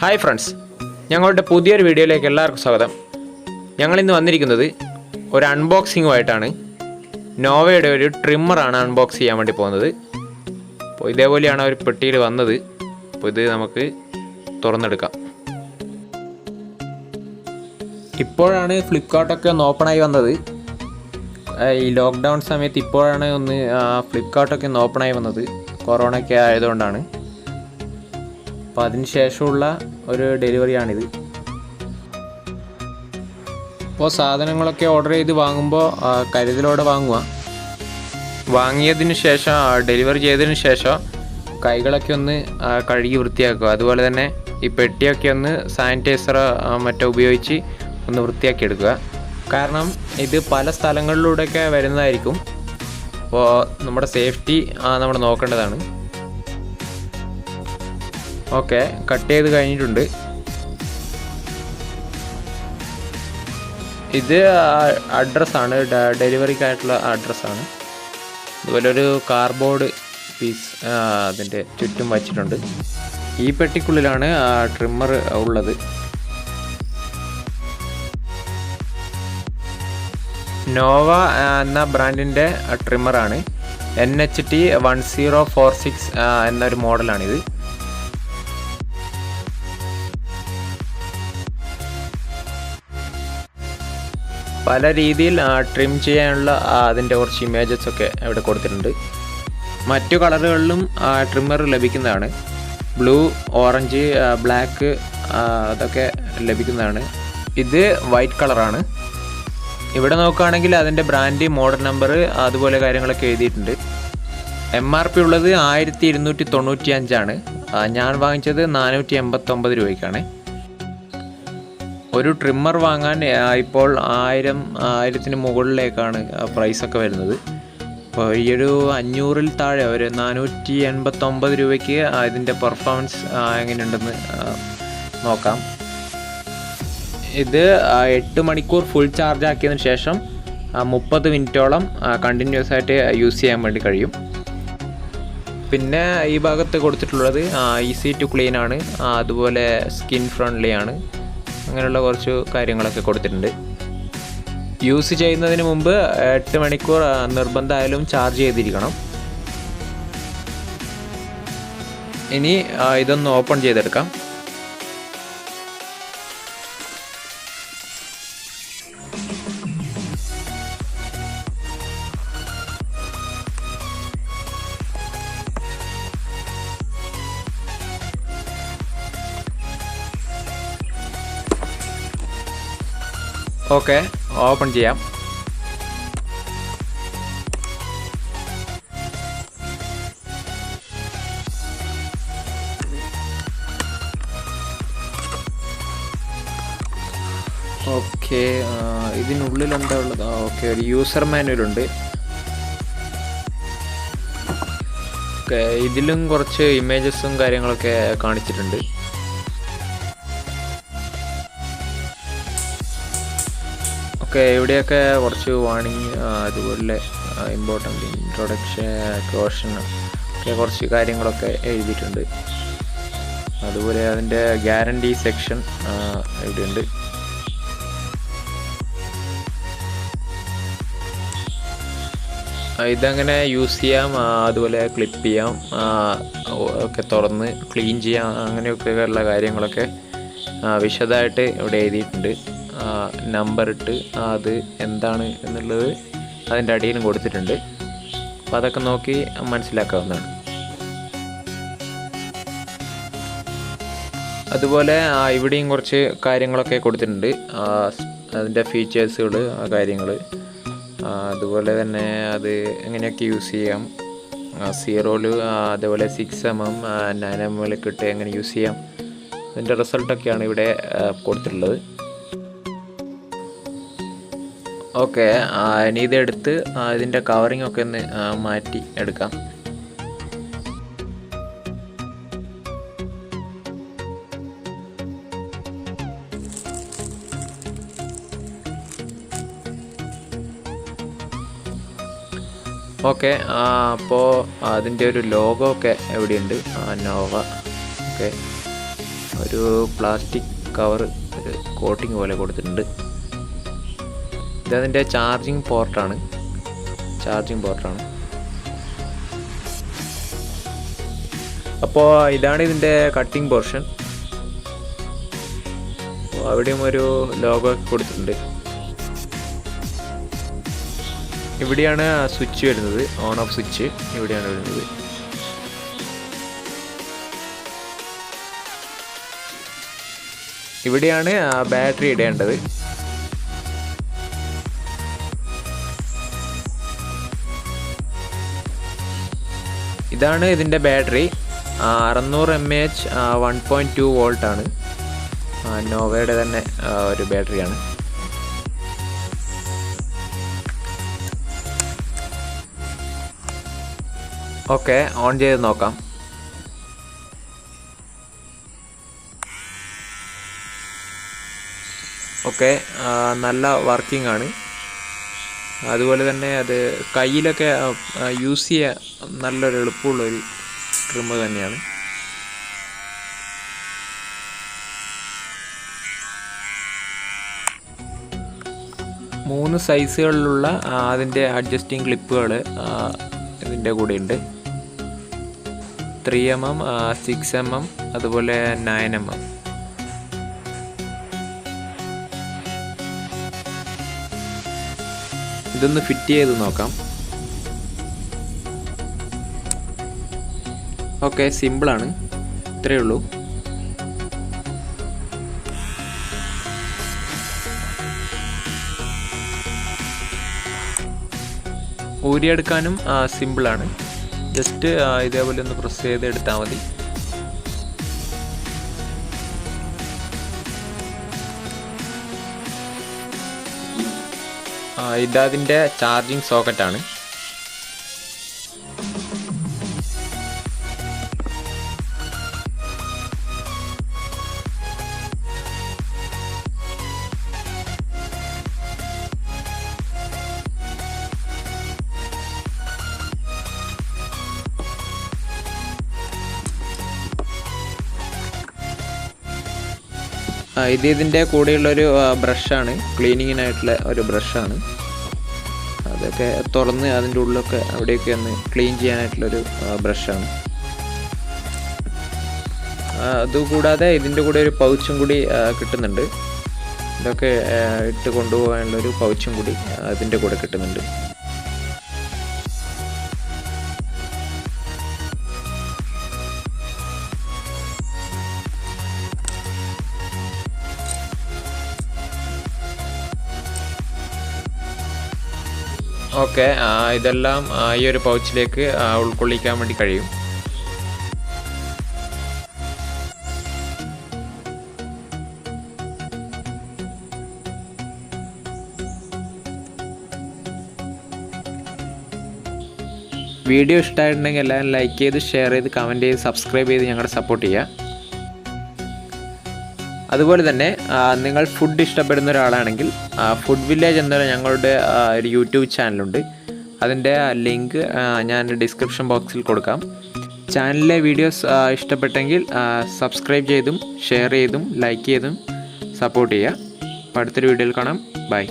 Hi friends, ഞങ്ങളുടെ പുതിയൊരു വീഡിയോയിലേക്ക് എല്ലാവർക്കും സ്വാഗതം. ഞങ്ങളിന്ന് വന്നിരിക്കുന്നത് ഒരു അൺബോക്സിങ്ങുമായിട്ടാണ്. നോവയുടെ ഒരു ട്രിമ്മറാണ് അൺബോക്സ് ചെയ്യാൻ വേണ്ടി പോകുന്നത്. അപ്പോൾ ഇതേപോലെയാണ് ഒരു പെട്ടിയിൽ വന്നത്. അപ്പോൾ ഇത് നമുക്ക് തുറന്നെടുക്കാം. ഇപ്പോഴാണ് ഫ്ലിപ്കാർട്ടൊക്കെ ഒന്ന് ഓപ്പണായി വന്നത്. ഈ ലോക്ക്ഡൗൺ സമയത്ത് ഇപ്പോഴാണ് ഫ്ലിപ്കാർട്ടൊക്കെ ഒന്ന് ഓപ്പണായി വന്നത്. കൊറോണയൊക്കെ ആയതുകൊണ്ടാണ്. അപ്പോൾ അതിന് ശേഷമുള്ള ഒരു ഡെലിവറിയാണിത്. അപ്പോൾ സാധനങ്ങളൊക്കെ ഓർഡർ ചെയ്ത് വാങ്ങുമ്പോൾ കരുതലോടെ വാങ്ങുക. വാങ്ങിയതിന് ശേഷം ഡെലിവറി ചെയ്തതിന് ശേഷം കൈകളൊക്കെ ഒന്ന് കഴുകി വൃത്തിയാക്കുക. അതുപോലെ തന്നെ ഈ പെട്ടിയൊക്കെ ഒന്ന് സാനിറ്റൈസറോ മറ്റോ ഉപയോഗിച്ച് ഒന്ന് വൃത്തിയാക്കി എടുക്കുക. കാരണം ഇത് പല സ്ഥലങ്ങളിലൂടെയൊക്കെ വരുന്നതായിരിക്കും. അപ്പോൾ നമ്മുടെ സേഫ്റ്റി നമ്മൾ നോക്കേണ്ടതാണ്. ഓക്കെ, കട്ട് ചെയ്ത് കഴിഞ്ഞിട്ടുണ്ട്. ഇത് അഡ്രസ്സാണ്, ഡെലിവറിക്കായിട്ടുള്ള അഡ്രസ്സാണ്. അതുപോലെ ഒരു കാർഡ്ബോർഡ് പീസ് അതിൻ്റെ ചുറ്റും വച്ചിട്ടുണ്ട്. ഈ പെട്ടിക്കുള്ളിലാണ് ട്രിമ്മർ ഉള്ളത്. നോവ എന്ന ബ്രാൻഡിൻ്റെ ട്രിമ്മറാണ്. NHT 1046 എന്നൊരു മോഡലാണിത്. പല രീതിയിൽ ട്രിം ചെയ്യാനുള്ള അതിൻ്റെ കുറച്ച് ഇമേജസൊക്കെ ഇവിടെ കൊടുത്തിട്ടുണ്ട്. മറ്റു കളറുകളിലും ട്രിമ്മർ ലഭിക്കുന്നതാണ്. ബ്ലൂ, ഓറഞ്ച്, ബ്ലാക്ക് അതൊക്കെ ലഭിക്കുന്നതാണ്. ഇത് വൈറ്റ് കളറാണ്. ഇവിടെ നോക്കുകയാണെങ്കിൽ അതിൻ്റെ ബ്രാൻഡ്, മോഡൽ നമ്പർ, അതുപോലെ കാര്യങ്ങളൊക്കെ എഴുതിയിട്ടുണ്ട്. MRP ഉള്ളത് 1295 ഞാൻ വാങ്ങിച്ചത് 489 രൂപയ്ക്കാണ്. ഒരു ട്രിമ്മർ വാങ്ങാൻ ഇപ്പോൾ 1000-ന് മുകളിലേക്കാണ് പ്രൈസൊക്കെ വരുന്നത്. അപ്പോൾ ഈ ഒരു 500-ൽ താഴെ ഒരു 489 രൂപയ്ക്ക് ഇതിൻ്റെ പെർഫോമൻസ് എങ്ങനെയുണ്ടെന്ന് നോക്കാം. ഇത് 8 മണിക്കൂർ ഫുൾ ചാർജ് ആക്കിയതിന് ശേഷം 30 മിനിറ്റോളം കണ്ടിന്യൂസ് ആയിട്ട് യൂസ് ചെയ്യാൻ വേണ്ടി കഴിയും. പിന്നെ ഈ ഭാഗത്ത് കൊടുത്തിട്ടുള്ളത് ഈസി ടു ക്ലീൻ ആണ്, അതുപോലെ സ്കിൻ ഫ്രണ്ട്ലി ആണ്. അങ്ങനെയുള്ള കുറച്ച് കാര്യങ്ങളൊക്കെ കൊടുത്തിട്ടുണ്ട്. യൂസ് ചെയ്യുന്നതിന് മുമ്പ് 8 മണിക്കൂർ നിർബന്ധമായാലും ചാർജ് ചെയ്തിരിക്കണം. ഇനി ഇതൊന്ന് ഓപ്പൺ ചെയ്തെടുക്കാം. ഓക്കെ, ഓപ്പൺ ചെയ്യാം. ഓക്കെ, ഇതിനുള്ളിൽ എന്താ ഉള്ളത്? ഓക്കെ, ഒരു യൂസർ മാനുവലുണ്ട്. ഓക്കെ, ഇതിലും കുറച്ച് ഇമേജസും കാര്യങ്ങളൊക്കെ കാണിച്ചിട്ടുണ്ട്. ഓക്കെ, ഇവിടെയൊക്കെ കുറച്ച് വാണിംഗ്, അതുപോലെ ഇമ്പോർട്ടൻ്റ് ഇൻട്രൊഡക്ഷൻ, കോഷൻ ഒക്കെ കുറച്ച് കാര്യങ്ങളൊക്കെ എഴുതിയിട്ടുണ്ട്. അതുപോലെ അതിൻ്റെ ഗ്യാരണ്ടി സെക്ഷൻ ഇവിടെയുണ്ട്. ഇതങ്ങനെ യൂസ് ചെയ്യാം, അതുപോലെ ക്ലിപ്പ് ചെയ്യാം, ഒക്കെ തുറന്ന് ക്ലീൻ ചെയ്യാം, അങ്ങനെയൊക്കെ ഉള്ള കാര്യങ്ങളൊക്കെ വിശദമായിട്ട് ഇവിടെ എഴുതിയിട്ടുണ്ട്. നമ്പർ ഇട്ട് അത് എന്താണ് എന്നുള്ളത് അതിൻ്റെ അടിയിലും കൊടുത്തിട്ടുണ്ട്. അപ്പോൾ അതൊക്കെ നോക്കി മനസ്സിലാക്കാവുന്നതാണ്. അതുപോലെ ഇവിടെയും കുറച്ച് കാര്യങ്ങളൊക്കെ കൊടുത്തിട്ടുണ്ട്. അതിൻ്റെ ഫീച്ചേഴ്സുകൾ, കാര്യങ്ങൾ, അതുപോലെ തന്നെ അത് എങ്ങനെയൊക്കെ യൂസ് ചെയ്യാം, 0-ൽ, അതുപോലെ 6mm, 9mm ഇട്ട് എങ്ങനെ യൂസ് ചെയ്യാം, അതിൻ്റെ റിസൾട്ടൊക്കെയാണ് ഇവിടെ കൊടുത്തിട്ടുള്ളത്. ഓക്കെ, ഇനി ഇതെടുത്ത് ഇതിൻ്റെ കവറിങ് ഒക്കെ ഒന്ന് മാറ്റി എടുക്കാം. ഓക്കെ, അപ്പോൾ അതിൻ്റെ ഒരു ലോഗോ ഒക്കെ എവിടെയുണ്ട്, നോവ. ഓക്കെ, ഒരു പ്ലാസ്റ്റിക് കവർ, ഒരു കോട്ടിങ് പോലെ കൊടുത്തിട്ടുണ്ട്. ഇതതിൻ്റെ ചാർജിങ് പോർട്ടാണ്. അപ്പോൾ ഇതാണ് ഇതിൻ്റെ കട്ടിംഗ് പോർഷൻ. അവിടെയും ഒരു ലോഗോ കൊടുത്തിട്ടുണ്ട്. ഇവിടെയാണ് സ്വിച്ച് വരുന്നത്, ഓൺ ഓഫ് സ്വിച്ച് ഇവിടെയാണ് വരുന്നത്. ഇവിടെയാണ് ബാറ്ററി ഇടേണ്ടത്. ഇതാണ് ഇതിൻ്റെ ബാറ്ററി. 600 mAh 1.2 വോൾട്ട് ആണ്. നോവയുടെ തന്നെ ഒരു ബാറ്ററിയാണ്. ഓക്കെ, ഓൺ ചെയ്ത് നോക്കാം. ഓക്കെ, നല്ല വർക്കിംഗ് ആണ്. അതുപോലെ തന്നെ അത് കയ്യിലൊക്കെ യൂസ് ചെയ്യാൻ നല്ലൊരു എളുപ്പമുള്ളൊരു ട്രിമ്മ് തന്നെയാണ്. മൂന്ന് സൈസുകളിലുള്ള അതിൻ്റെ അഡ്ജസ്റ്റിംഗ് ക്ലിപ്പുകൾ ഇതിൻ്റെ കൂടെ ഉണ്ട്. 3mm, 6mm, അതുപോലെ 9mm. ഇതൊന്ന് ഫിറ്റ് ചെയ്ത് നോക്കാം. ഓക്കെ, സിമ്പിളാണ്, ഇത്രയേ ഉള്ളൂ. ഊരിയെടുക്കാനും സിമ്പിളാണ്. ജസ്റ്റ് ഇതേപോലെ ഒന്ന് പ്രസ് ചെയ്ത് എടുത്താൽ മതി. ഇതതിൻ്റെ ചാർജിങ് സോക്കറ്റാണ്. ഇതിൻ്റെ കൂടെയുള്ളൊരു ബ്രഷാണ്, ക്ലീനിങ്ങിനായിട്ടുള്ള ഒരു ബ്രഷാണ്. അതൊക്കെ തുറന്ന് അതിൻ്റെ ഉള്ളിലൊക്കെ അവിടെയൊക്കെ ഒന്ന് ക്ലീൻ ചെയ്യാനായിട്ടുള്ളൊരു ബ്രഷാണ്. അതുകൂടാതെ ഇതിൻ്റെ കൂടെ ഒരു പൗച്ചും കൂടി കിട്ടുന്നുണ്ട്. ഇതൊക്കെ ഇട്ട് കൊണ്ടുപോകാനുള്ളൊരു പൗച്ചും കൂടി അതിൻ്റെ കൂടെ കിട്ടുന്നുണ്ട്. ഓക്കെ, ഇതെല്ലാം ഈ ഒരു പൗച്ചിലേക്ക് ഉൾക്കൊള്ളിക്കാൻ വേണ്ടി കഴിയും. വീഡിയോ ഇഷ്ടമായിട്ടുണ്ടെങ്കിൽ എല്ലാവരും ലൈക്ക് ചെയ്ത്, ഷെയർ ചെയ്ത്, കമൻറ്റ് ചെയ്ത്, സബ്സ്ക്രൈബ് ചെയ്ത് ഞങ്ങളെ സപ്പോർട്ട് ചെയ്യുക. അതുപോലെ തന്നെ നിങ്ങൾ ഫുഡ് ഇഷ്ടപ്പെടുന്ന ഒരാളാണെങ്കിൽ ഫുഡ് വില്ലേജ് എന്ന ഞങ്ങളുടെ ഒരു യൂട്യൂബ് ചാനലുണ്ട്. അതിൻ്റെ ലിങ്ക് ഞാൻ ഡിസ്ക്രിപ്ഷൻ ബോക്സിൽ കൊടുക്കാം. ചാനലിലെ വീഡിയോസ് ഇഷ്ടപ്പെട്ടെങ്കിൽ സബ്സ്ക്രൈബ് ചെയ്തും ഷെയർ ചെയ്തും ലൈക്ക് ചെയ്തും സപ്പോർട്ട് ചെയ്യുക. അപ്പോൾ അടുത്തൊരു വീഡിയോയിൽ കാണാം. ബൈ.